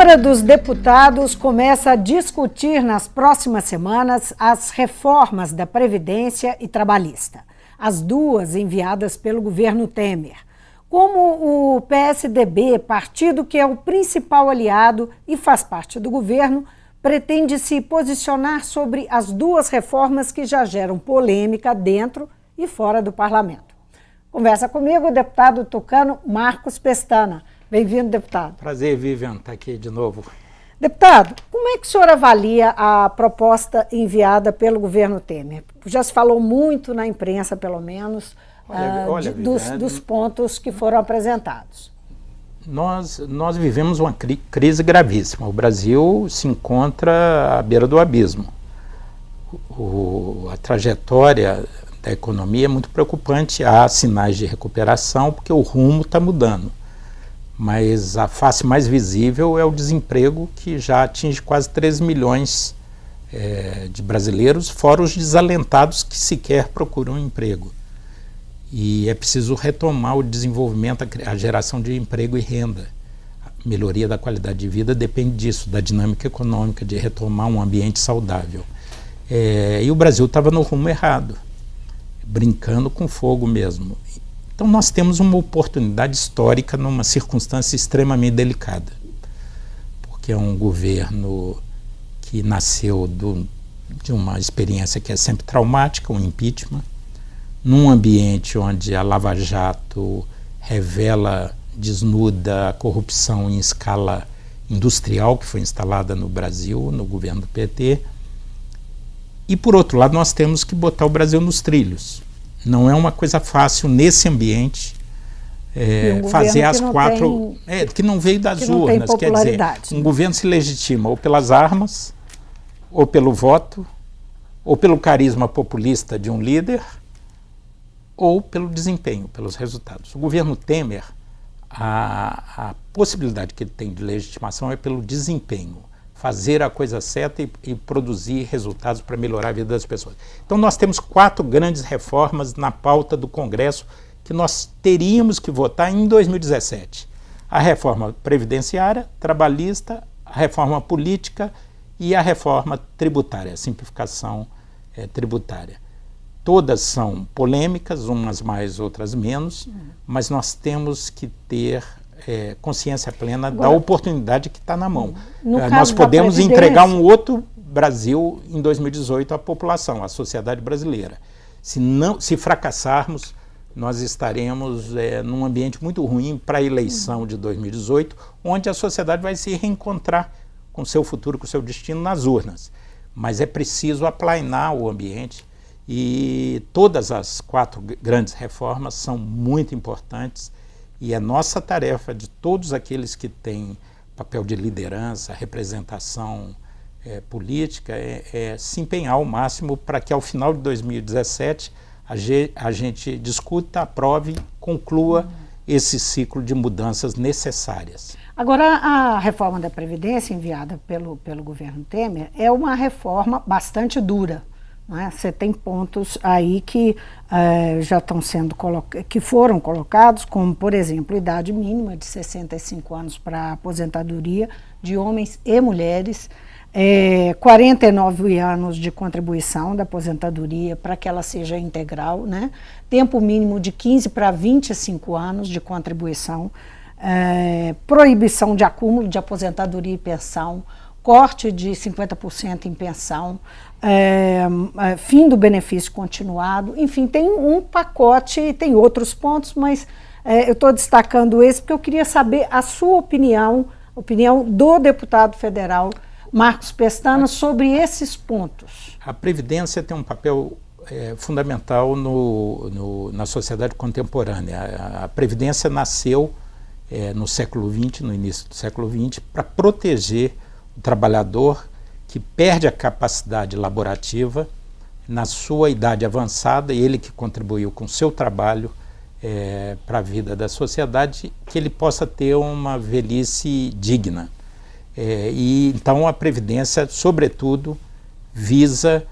Câmara dos Deputados começa a discutir nas próximas semanas as reformas da Previdência e Trabalhista, as duas enviadas pelo governo Temer. Como o PSDB, partido que é o principal aliado e faz parte do governo, pretende se posicionar sobre as duas reformas que já geram polêmica dentro e fora do parlamento. Conversa comigo o deputado tucano Marcos Pestana. Bem-vindo, deputado. Prazer, Vivian, estar aqui de novo. Deputado, como é que o senhor avalia a proposta enviada pelo governo Temer? Já se falou muito na imprensa, pelo menos, dos pontos que foram apresentados. Nós vivemos uma crise gravíssima. O Brasil se encontra à beira do abismo. A trajetória da economia é muito preocupante. Há sinais de recuperação porque o rumo está mudando. Mas a face mais visível é o desemprego, que já atinge quase 13 milhões de brasileiros, fora os desalentados que sequer procuram um emprego. E é preciso retomar o desenvolvimento, a geração de emprego e renda. A melhoria da qualidade de vida depende disso, da dinâmica econômica, de retomar um ambiente saudável. E o Brasil estava no rumo errado, brincando com fogo mesmo. Então nós temos uma oportunidade histórica numa circunstância extremamente delicada, porque é um governo que nasceu de uma experiência que é sempre traumática, um impeachment, num ambiente onde a Lava Jato revela, desnuda a corrupção em escala industrial que foi instalada no Brasil, no governo do PT. E por outro lado nós temos que botar o Brasil nos trilhos. Não é uma coisa fácil nesse ambiente fazer as quatro... que não veio das urnas. Quer dizer, um governo se legitima ou pelas armas, ou pelo voto, ou pelo carisma populista de um líder, ou pelo desempenho, pelos resultados. O governo Temer, a possibilidade que ele tem de legitimação é pelo desempenho. Fazer a coisa certa e produzir resultados para melhorar a vida das pessoas. Então nós temos 4 grandes reformas na pauta do Congresso que nós teríamos que votar em 2017. A reforma previdenciária, trabalhista, a reforma política e a reforma tributária, a simplificação tributária. Todas são polêmicas, umas mais, outras menos, mas nós temos que ter consciência plena da oportunidade que está na mão. Nós podemos entregar um outro Brasil em 2018 à população, à sociedade brasileira. Se fracassarmos, nós estaremos num ambiente muito ruim para a eleição de 2018, onde a sociedade vai se reencontrar com o seu futuro, com o seu destino nas urnas. Mas é preciso aplainar o ambiente e todas as 4 grandes reformas são muito importantes. E a nossa tarefa de todos aqueles que têm papel de liderança, representação política, é se empenhar ao máximo para que ao final de 2017 a gente discuta, aprove, conclua esse ciclo de mudanças necessárias. Agora, a reforma da Previdência enviada pelo governo Temer é uma reforma bastante dura. Você tem pontos aí que já estão que foram colocados, como, por exemplo, idade mínima de 65 anos para aposentadoria de homens e mulheres, 49 anos de contribuição da aposentadoria para que ela seja integral, tempo mínimo de 15 para 25 anos de contribuição, proibição de acúmulo de aposentadoria e pensão, corte de 50% em pensão, fim do benefício continuado, enfim, tem um pacote e tem outros pontos, mas eu estou destacando esse porque eu queria saber a sua opinião, a opinião do deputado federal Marcos Pestana sobre esses pontos. A Previdência tem um papel fundamental na sociedade contemporânea. A Previdência nasceu no século XX, no início do século XX, para proteger o trabalhador que perde a capacidade laborativa na sua idade avançada, e ele que contribuiu com o seu trabalho para a vida da sociedade, que ele possa ter uma velhice digna. E então a Previdência, sobretudo, visa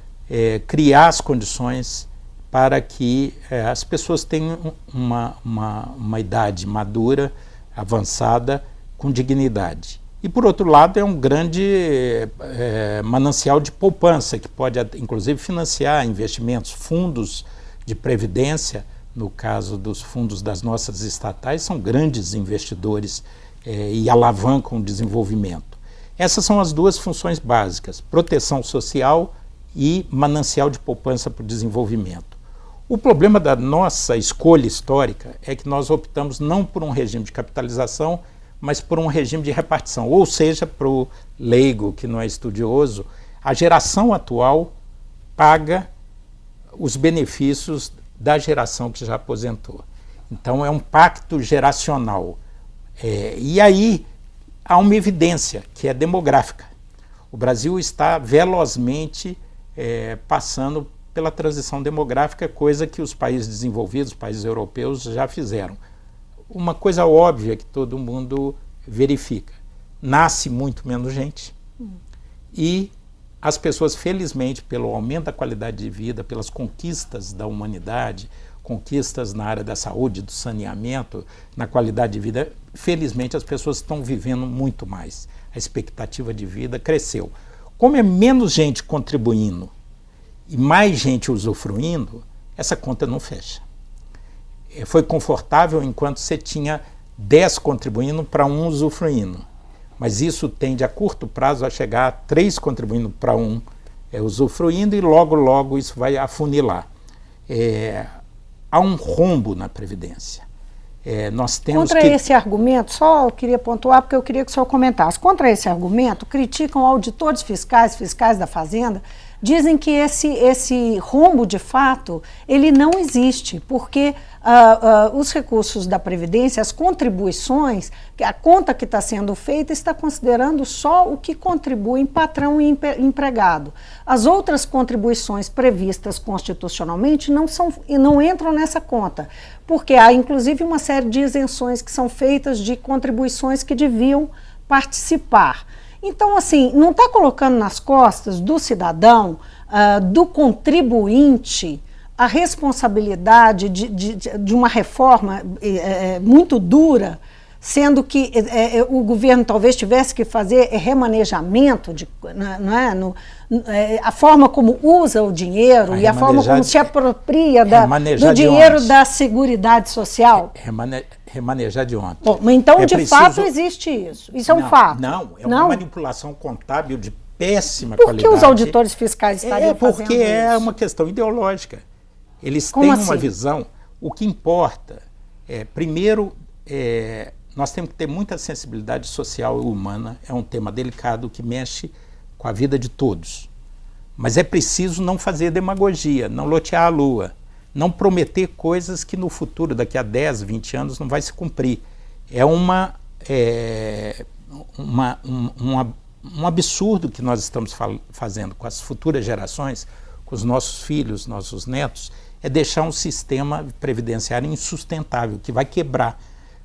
criar as condições para que as pessoas tenham uma idade madura, avançada, com dignidade. E, por outro lado, é um grande manancial de poupança, que pode, inclusive, financiar investimentos, fundos de previdência. No caso dos fundos das nossas estatais, são grandes investidores e alavancam o desenvolvimento. Essas são as duas funções básicas, proteção social e manancial de poupança para o desenvolvimento. O problema da nossa escolha histórica é que nós optamos não por um regime de capitalização, mas por um regime de repartição. Ou seja, para o leigo que não é estudioso, a geração atual paga os benefícios da geração que já aposentou. Então é um pacto geracional. E aí há uma evidência, que é demográfica. O Brasil está velozmente passando pela transição demográfica, coisa que os países desenvolvidos, os países europeus já fizeram. Uma coisa óbvia que todo mundo verifica: nasce muito menos gente e as pessoas, felizmente, pelo aumento da qualidade de vida, pelas conquistas da humanidade, conquistas na área da saúde, do saneamento, na qualidade de vida, felizmente as pessoas estão vivendo muito mais. A expectativa de vida cresceu. Como é menos gente contribuindo e mais gente usufruindo, essa conta não fecha. Foi confortável enquanto você tinha 10 contribuindo para 1 usufruindo. Mas isso tende a curto prazo a chegar a 3 contribuindo para 1 usufruindo, e logo, logo isso vai afunilar. Há um rombo na Previdência. Nós temos contra esse argumento, só eu queria pontuar, porque eu queria que o senhor comentasse. Contra esse argumento, criticam auditores fiscais da Fazenda, dizem que esse rombo, de fato, ele não existe, porque os recursos da Previdência, as contribuições, a conta que está sendo feita está considerando só o que contribuem patrão e empregado. As outras contribuições previstas constitucionalmente não entram nessa conta, porque há, inclusive, uma série de isenções que são feitas de contribuições que deviam participar. Então, assim, não está colocando nas costas do cidadão, do contribuinte, a responsabilidade de uma reforma muito dura, sendo que o governo talvez tivesse que fazer remanejamento, a forma como usa o dinheiro e a forma como se apropria do dinheiro da Seguridade Social? Remanejar de ontem. Bom, então, de fato, existe isso. Isso é um fato. Não, é uma manipulação contábil de péssima qualidade. Por que os auditores fiscais estariam fazendo isso? Porque é uma questão ideológica. Eles têm uma visão. O que importa primeiro, nós temos que ter muita sensibilidade social e humana. É um tema delicado que mexe com a vida de todos. Mas é preciso não fazer demagogia, não lotear a lua, não prometer coisas que no futuro, daqui a 10, 20 anos, não vai se cumprir. É um absurdo que nós estamos fazendo com as futuras gerações, com os nossos filhos, nossos netos, é deixar um sistema previdenciário insustentável, que vai quebrar.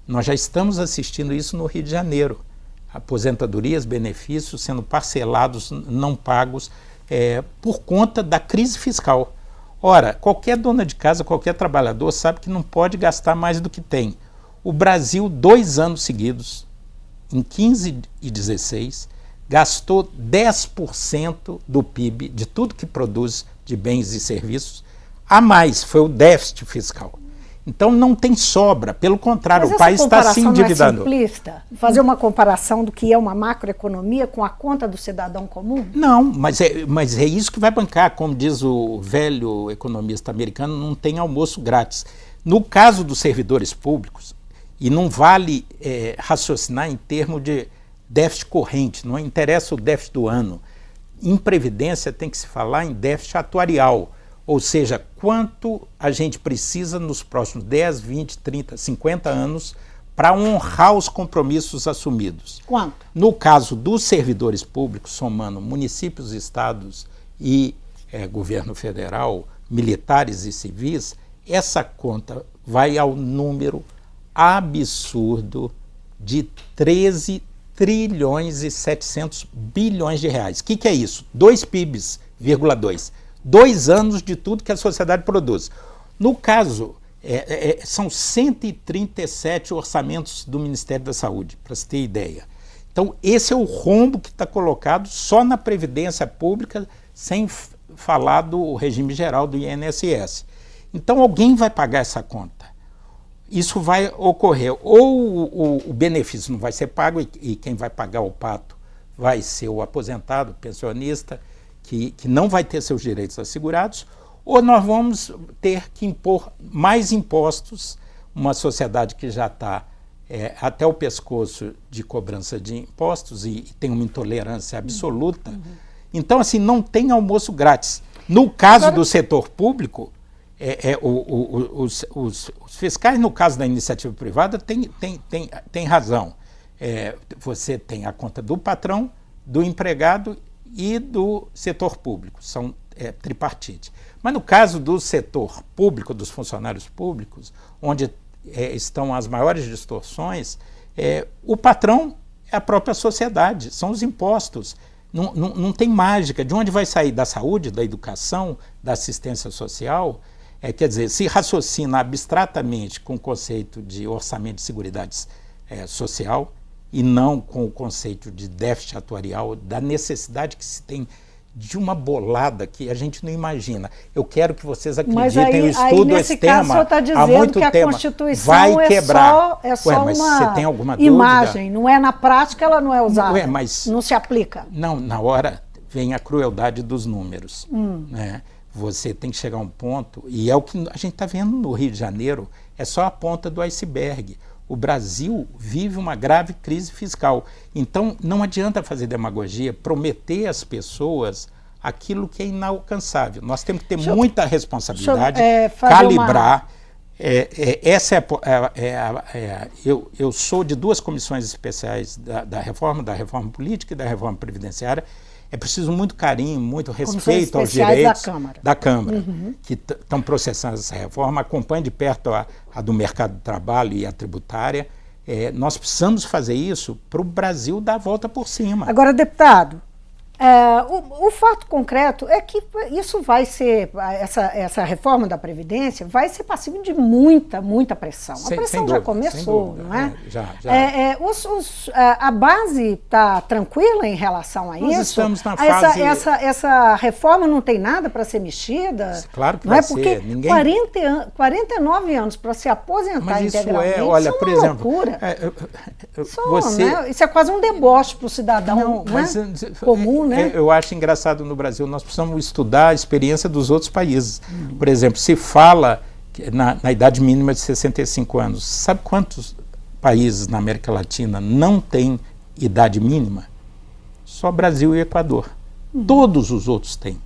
Nós já estamos assistindo isso no Rio de Janeiro. Aposentadorias, benefícios sendo parcelados, não pagos, por conta da crise fiscal. Ora, qualquer dona de casa, qualquer trabalhador sabe que não pode gastar mais do que tem. O Brasil, 2 anos seguidos, em 15 e 16, gastou 10% do PIB, de tudo que produz de bens e serviços, a mais, foi o déficit fiscal. Então não tem sobra, pelo contrário, o país está se endividando. Não é simplista? Fazer uma comparação do que é uma macroeconomia com a conta do cidadão comum? Não, mas é isso que vai bancar, como diz o velho economista americano, não tem almoço grátis. No caso dos servidores públicos, e não vale raciocinar em termos de déficit corrente, não interessa o déficit do ano. Em Previdência tem que se falar em déficit atuarial, ou seja, quanto a gente precisa nos próximos 10, 20, 30, 50 anos para honrar os compromissos assumidos. Quanto? No caso dos servidores públicos, somando municípios, estados e governo federal, militares e civis, essa conta vai ao número absurdo de 13 trilhões e 700 bilhões de reais. O que é isso? 2 PIBs, 2. 2 anos de tudo que a sociedade produz. No caso, são 137 orçamentos do Ministério da Saúde, para se ter ideia. Então, esse é o rombo que está colocado só na Previdência Pública, sem falar do regime geral do INSS. Então, alguém vai pagar essa conta. Isso vai ocorrer. Ou o benefício não vai ser pago e quem vai pagar o pato vai ser o aposentado, o pensionista, que não vai ter seus direitos assegurados, ou nós vamos ter que impor mais impostos, uma sociedade que já está até o pescoço de cobrança de impostos e tem uma intolerância absoluta. Então, assim, não tem almoço grátis. No caso do setor público, os fiscais, no caso da iniciativa privada, tem razão. Você tem a conta do patrão, do empregado e do setor público, são tripartite. Mas no caso do setor público, dos funcionários públicos, onde estão as maiores distorções, o patrão é a própria sociedade, são os impostos. Não tem mágica. De onde vai sair? Da saúde, da educação, da assistência social? Quer dizer, se raciocina abstratamente com o conceito de orçamento de seguridade social e não com o conceito de déficit atuarial, da necessidade que se tem de uma bolada que a gente não imagina. Eu quero que vocês acreditem, eu estudo esse tema há muito tempo. A Constituição vai quebrar. É só mas uma você tem alguma imagem, dúvida? não é na prática, ela não é usada, mas não se aplica. Não, na hora vem a crueldade dos números. Né? Você tem que chegar a um ponto, e é o que a gente está vendo no Rio de Janeiro, é só a ponta do iceberg. O Brasil vive uma grave crise fiscal. Então, não adianta fazer demagogia, prometer às pessoas aquilo que é inalcançável. Nós temos que ter muita responsabilidade, calibrar. Eu sou de duas comissões especiais da reforma política e da reforma previdenciária. É preciso muito carinho, muito respeito aos direitos da Câmara, que estão processando essa reforma. Acompanhe de perto a do mercado de trabalho e a tributária. Nós precisamos fazer isso para o Brasil dar a volta por cima. Agora, deputado, o fato concreto é que isso vai ser, essa reforma da Previdência vai ser passível de muita pressão. A pressão já começou, não é? Já. A base está tranquila em relação a isso? Nós estamos na fase... Essa reforma não tem nada para ser mexida? Claro que não vai é? Porque ser. 49 anos para se aposentar mas integralmente, isso olha, isso é por uma exemplo, loucura. Né? Isso é quase um deboche para o cidadão comum, né? Eu acho engraçado no Brasil, nós precisamos estudar a experiência dos outros países. Por exemplo, se fala que na idade mínima de 65 anos, sabe quantos países na América Latina não têm idade mínima? Só Brasil e Equador. Todos os outros têm.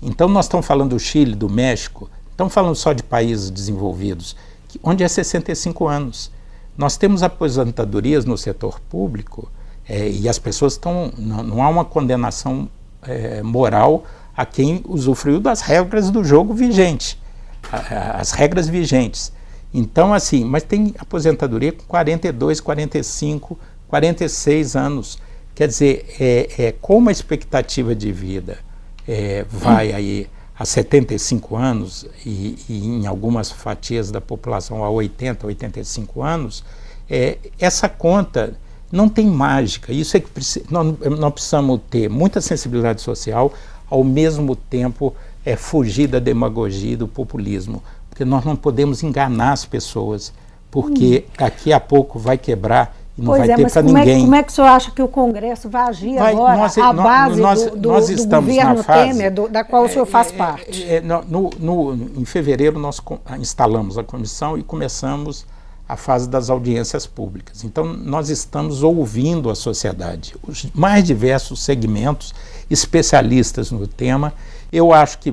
Então nós estamos falando do Chile, do México, estamos falando só de países desenvolvidos, onde é 65 anos. Nós temos aposentadorias no setor público, e as pessoas estão... Não há uma condenação moral a quem usufruiu das regras do jogo vigente, as regras vigentes. Então, assim, mas tem aposentadoria com 42, 45, 46 anos. Quer dizer, como a expectativa de vida vai aí a 75 anos e em algumas fatias da população a 80, 85 anos, essa conta... Não tem mágica, isso é que nós precisamos ter muita sensibilidade social, ao mesmo tempo fugir da demagogia e do populismo, porque nós não podemos enganar as pessoas, porque daqui a pouco vai quebrar e não vai ter para ninguém. Como é que o senhor acha que o Congresso vai agir agora, à base do governo Temer, da qual o senhor faz parte? Em fevereiro nós instalamos a comissão e começamos a fase das audiências públicas. Então, nós estamos ouvindo a sociedade, os mais diversos segmentos, especialistas no tema. Eu acho que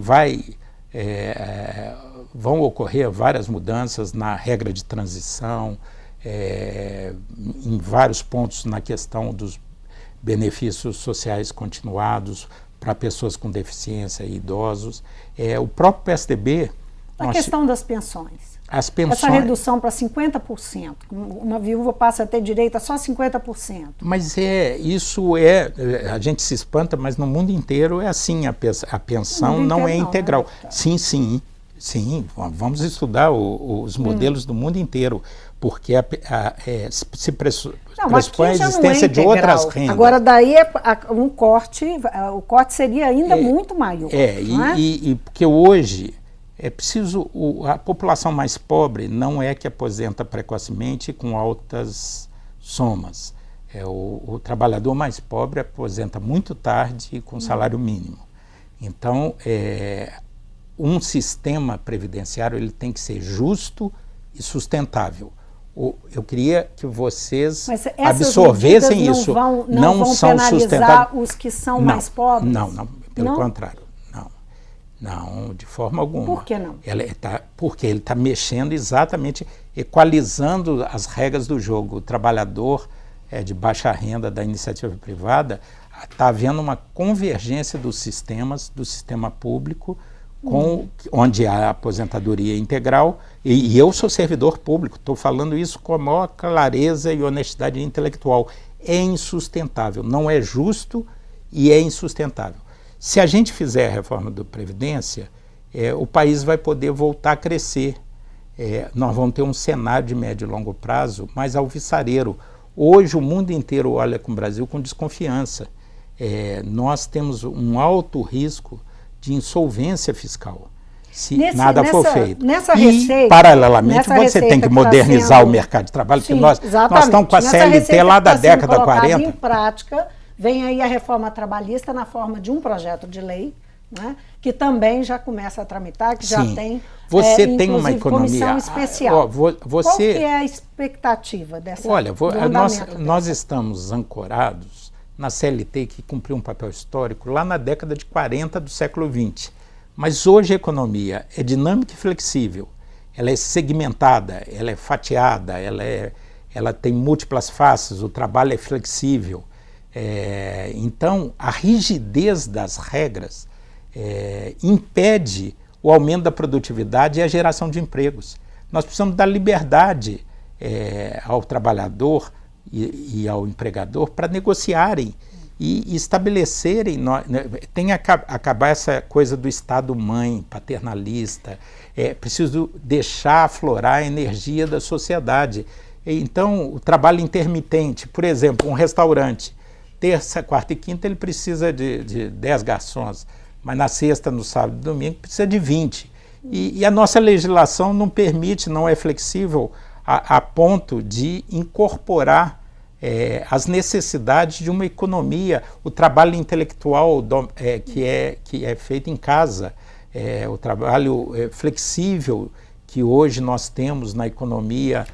vão ocorrer várias mudanças na regra de transição, em vários pontos na questão dos benefícios sociais continuados para pessoas com deficiência e idosos. O próprio PSDB... A questão das pensões. As pensões... Essa redução para 50%, uma viúva passa a ter direito a só 50%. Mas a gente se espanta, mas no mundo inteiro é assim, a pensão não é integral. Sim, Sim, vamos estudar os modelos do mundo inteiro, porque se pressupõe a existência de outras rendas. Agora, daí um corte, o corte seria ainda muito maior. Porque hoje é preciso, a população mais pobre não é que aposenta precocemente com altas somas. O trabalhador mais pobre aposenta muito tarde e com salário mínimo. Então, um sistema previdenciário ele tem que ser justo e sustentável. Eu queria que vocês absorvessem isso. Não vão são sustentáveis os que são mais pobres? Não, pelo contrário. Não, de forma alguma. Por que não? Porque ele está mexendo exatamente, equalizando as regras do jogo. O trabalhador de baixa renda da iniciativa privada está havendo uma convergência dos sistemas, do sistema público, onde há aposentadoria integral, e eu sou servidor público, estou falando isso com a maior clareza e honestidade intelectual. É insustentável, não é justo e é insustentável. Se a gente fizer a reforma da Previdência, o país vai poder voltar a crescer. Nós vamos ter um cenário de médio e longo prazo mais alvissareiro. Hoje o mundo inteiro olha com o Brasil com desconfiança. Nós temos um alto risco de insolvência fiscal, se nada for feito. Paralelamente, você tem que modernizar o mercado de trabalho, porque nós estamos com a CLT lá da década 40. Em prática, vem aí a reforma trabalhista na forma de um projeto de lei, né, que também já começa a tramitar, que já tem, você tem uma economia comissão especial. Qual que é a expectativa dessa? Olha, nós estamos ancorados na CLT, que cumpriu um papel histórico lá na década de 40 do século XX. Mas hoje a economia é dinâmica e flexível, ela é segmentada, ela é fatiada, ela tem múltiplas faces, o trabalho é flexível. Então, a rigidez das regras impede o aumento da produtividade e a geração de empregos. Nós precisamos dar liberdade ao trabalhador e ao empregador para negociarem e estabelecerem, tem que acabar essa coisa do Estado-mãe, paternalista, preciso deixar aflorar a energia da sociedade. Então, o trabalho intermitente, por exemplo, um restaurante, terça, quarta e quinta ele precisa de 10 garçons, mas na sexta, no sábado e domingo precisa de 20. E a nossa legislação não permite, não é flexível a ponto de incorporar as necessidades de uma economia, o trabalho intelectual que é feito em casa, o trabalho flexível que hoje nós temos na economia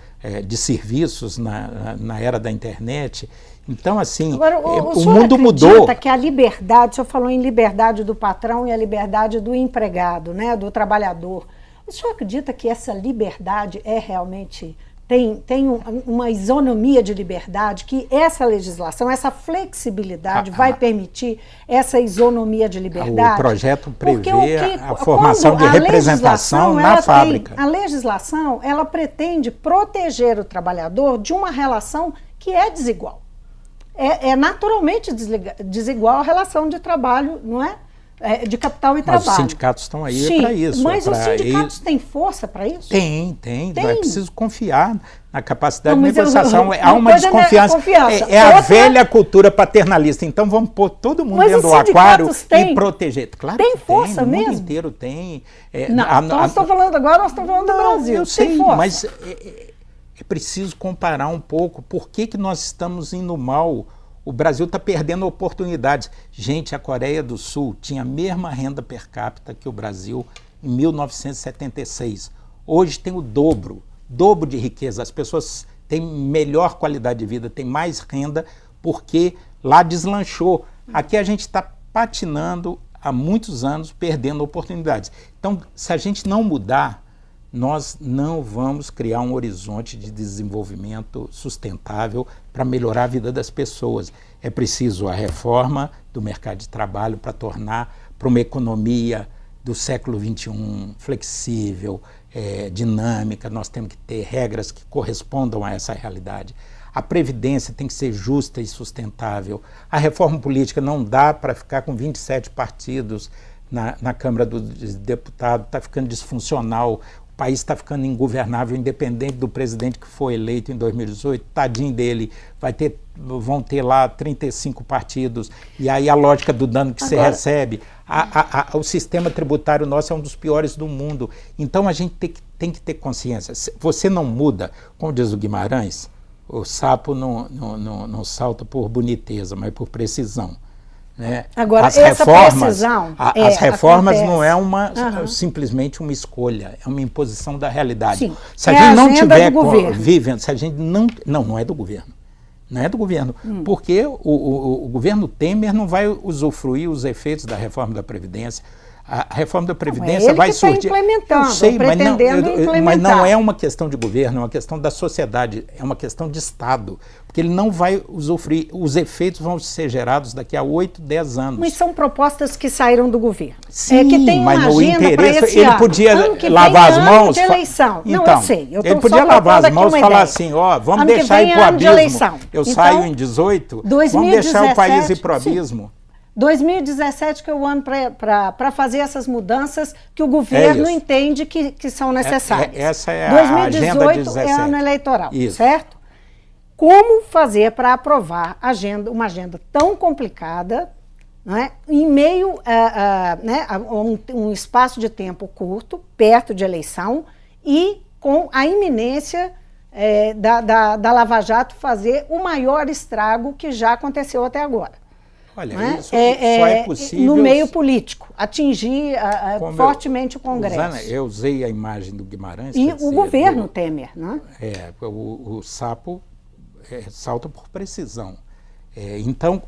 de serviços, na era da internet. Então, assim, agora, o mundo mudou. Acredita que a liberdade, o senhor falou em liberdade do patrão e a liberdade do empregado, né, do trabalhador. O senhor acredita que essa liberdade realmente tem uma isonomia de liberdade, que essa legislação, essa flexibilidade vai permitir essa isonomia de liberdade? O projeto prevê a formação de representação na fábrica. A legislação, ela pretende proteger o trabalhador de uma relação que é desigual. É naturalmente desigual a relação de trabalho, não é? De capital e trabalho. Mas os sindicatos estão aí para isso. Mas os sindicatos têm força para isso? Tem. É preciso confiar na capacidade de negociação. Há uma desconfiança. A velha cultura paternalista. Então vamos pôr todo mundo dentro do aquário e proteger. Claro tem força mesmo? O mundo inteiro tem. Nós estamos falando agora, nós estamos falando do Brasil. Eu sei, mas é preciso comparar um pouco. Por que nós estamos indo mal? O Brasil está perdendo oportunidades. Gente, a Coreia do Sul tinha a mesma renda per capita que o Brasil em 1976. Hoje tem o dobro de riqueza. As pessoas têm melhor qualidade de vida, têm mais renda, porque lá deslanchou. Aqui a gente está patinando há muitos anos, perdendo oportunidades. Então, se a gente não mudar, nós não vamos criar um horizonte de desenvolvimento sustentável para melhorar a vida das pessoas. É preciso a reforma do mercado de trabalho para tornar para uma economia do século XXI flexível, dinâmica. Nós temos que ter regras que correspondam a essa realidade. A previdência tem que ser justa e sustentável. A reforma política não dá para ficar com 27 partidos na Câmara dos Deputados, está ficando disfuncional, o país está ficando ingovernável, independente do presidente que foi eleito em 2018, tadinho dele, vão ter lá 35 partidos, e aí a lógica do dano que você recebe, o sistema tributário nosso é um dos piores do mundo, então a gente tem que ter consciência, você não muda, como diz o Guimarães, o sapo não salta por boniteza, mas por precisão. Né? Agora, as reformas acontece. Não é simplesmente uma escolha, é uma imposição da realidade. Sim, se a gente não tiver vivendo, se a gente não é do governo. Não é do governo, porque o governo Temer não vai usufruir os efeitos da reforma da Previdência. A reforma da Previdência vai surtir. Implementando, eu sei, implementar. Mas não é uma questão de governo, é uma questão da sociedade, é uma questão de Estado. Porque ele não vai usufruir, os efeitos vão ser gerados daqui a 8, 10 anos. Mas são propostas que saíram do governo. Sim, que tem mas uma no interesse, ele podia lavar as mãos. De eleição. Então, não, eu sei. Ele podia lavar as mãos e falar assim, vamos deixar ir para o abismo. Eu saio em 18, vamos deixar o país ir para o abismo. 2017 que é o ano para fazer essas mudanças que o governo entende que são necessárias. Essa é 2018 a agenda 17. É ano eleitoral, Isso. certo? Como fazer para aprovar uma agenda tão complicada, né, em meio a um espaço de tempo curto, perto de eleição, e com a iminência da Lava Jato fazer o maior estrago que já aconteceu até agora. Olha, isso só é possível no meio político, atingir fortemente o Congresso. Rosana, eu usei a imagem do Guimarães. E o governo Temer, né? O sapo salta por precisão. Então,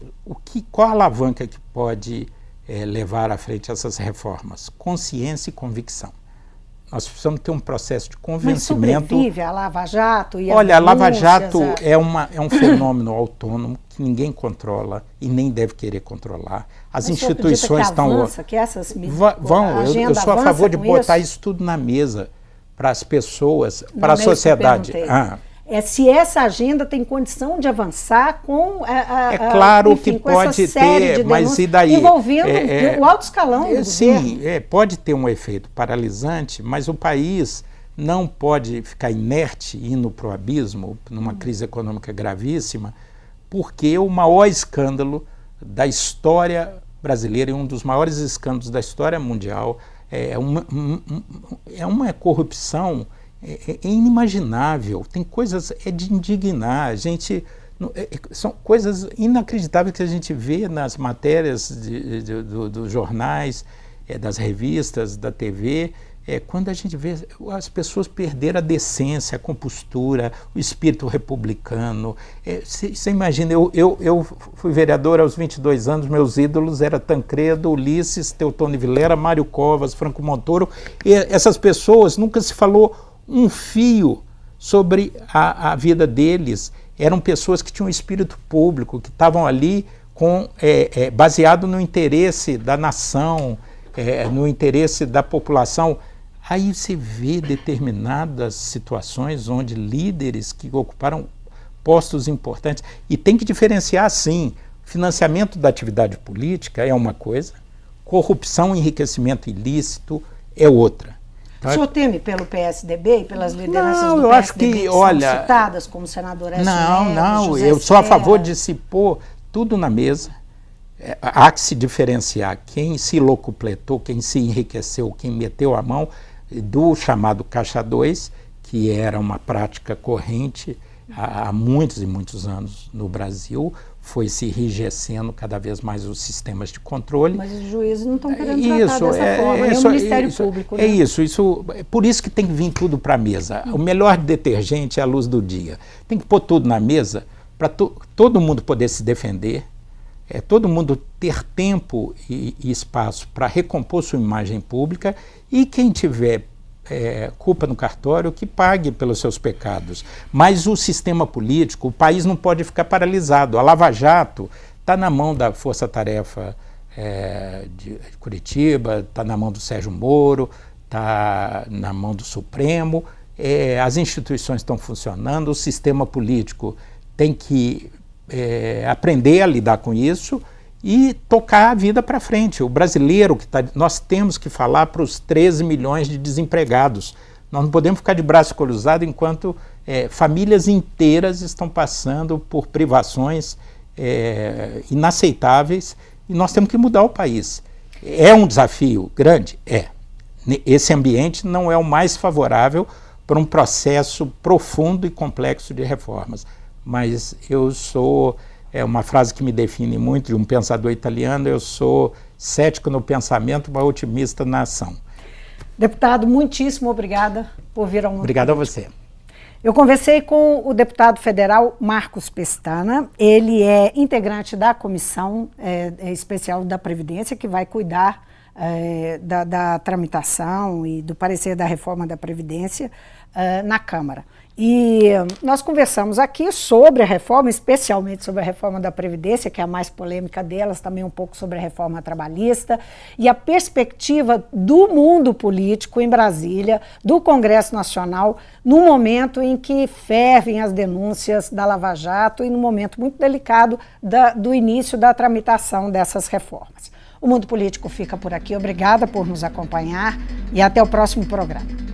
qual a alavanca que pode levar à frente essas reformas? Consciência e convicção. Nós precisamos ter um processo de convencimento. Mas sobrevive a Lava Jato e Olha, a Lava Jato é um fenômeno autônomo que ninguém controla e nem deve querer controlar. As instituições estão... Eu sou a favor de botar isso tudo na mesa para as pessoas, para a sociedade. Se essa agenda tem condição de avançar com claro que pode ter, mas e daí? Envolvendo o alto escalão do governo. Sim, pode ter um efeito paralisante, mas o país não pode ficar inerte, indo para o abismo, numa crise econômica gravíssima, porque o maior escândalo da história brasileira e um dos maiores escândalos da história mundial é uma corrupção inimaginável, tem coisas de indignar, são coisas inacreditáveis que a gente vê nas matérias dos jornais, das revistas, da TV, quando a gente vê as pessoas perder a decência, a compostura, o espírito republicano. Você imagina, eu fui vereador aos 22 anos, meus ídolos eram Tancredo, Ulisses, Teotônio Vilela, Mário Covas, Franco Montoro, e essas pessoas nunca se falou um fio sobre a vida deles. Eram pessoas que tinham um espírito público, que estavam ali baseado no interesse da nação, no interesse da população. Aí se vê determinadas situações onde líderes que ocuparam postos importantes, e tem que diferenciar, sim, financiamento da atividade política é uma coisa, corrupção e enriquecimento ilícito é outra. O senhor teme pelo PSDB e pelas lideranças do eu PSDB acho que são citadas como senador Écio Neves, José eu sou a favor Serra? de se pôr tudo na mesa. Há que se diferenciar quem se locupletou, quem se enriqueceu, quem meteu a mão do chamado Caixa 2, que era uma prática corrente há muitos e muitos anos no Brasil, foi se enrijecendo cada vez mais os sistemas de controle. Mas os juízes não estão querendo tratar dessa forma, nem o Ministério Público. Né? Por isso que tem que vir tudo para a mesa. O melhor detergente é a luz do dia. Tem que pôr tudo na mesa para todo mundo poder se defender, todo mundo ter tempo e espaço para recompor sua imagem pública, e quem tiver culpa no cartório, que pague pelos seus pecados. Mas o sistema político, o país não pode ficar paralisado. A Lava Jato está na mão da Força Tarefa de Curitiba, está na mão do Sérgio Moro, está na mão do Supremo, as instituições estão funcionando, o sistema político tem que aprender a lidar com isso, e tocar a vida para frente. O brasileiro, nós temos que falar para os 13 milhões de desempregados. Nós não podemos ficar de braço cruzado enquanto famílias inteiras estão passando por privações inaceitáveis, e nós temos que mudar o país. É um desafio grande? É. Esse ambiente não é o mais favorável para um processo profundo e complexo de reformas. Mas eu sou, uma frase que me define muito, de um pensador italiano, eu sou cético no pensamento, mas otimista na ação. Deputado, muitíssimo obrigada por vir ao Mundo Obrigado Político. a você. Eu conversei com o deputado federal Marcos Pestana, ele é integrante da Comissão Especial da Previdência, que vai cuidar da tramitação e do parecer da reforma da Previdência na Câmara. E nós conversamos aqui sobre a reforma, especialmente sobre a reforma da Previdência, que é a mais polêmica delas, também um pouco sobre a reforma trabalhista, e a perspectiva do mundo político em Brasília, do Congresso Nacional, no momento em que fervem as denúncias da Lava Jato e no momento muito delicado do início da tramitação dessas reformas. O Mundo Político fica por aqui. Obrigada por nos acompanhar e até o próximo programa.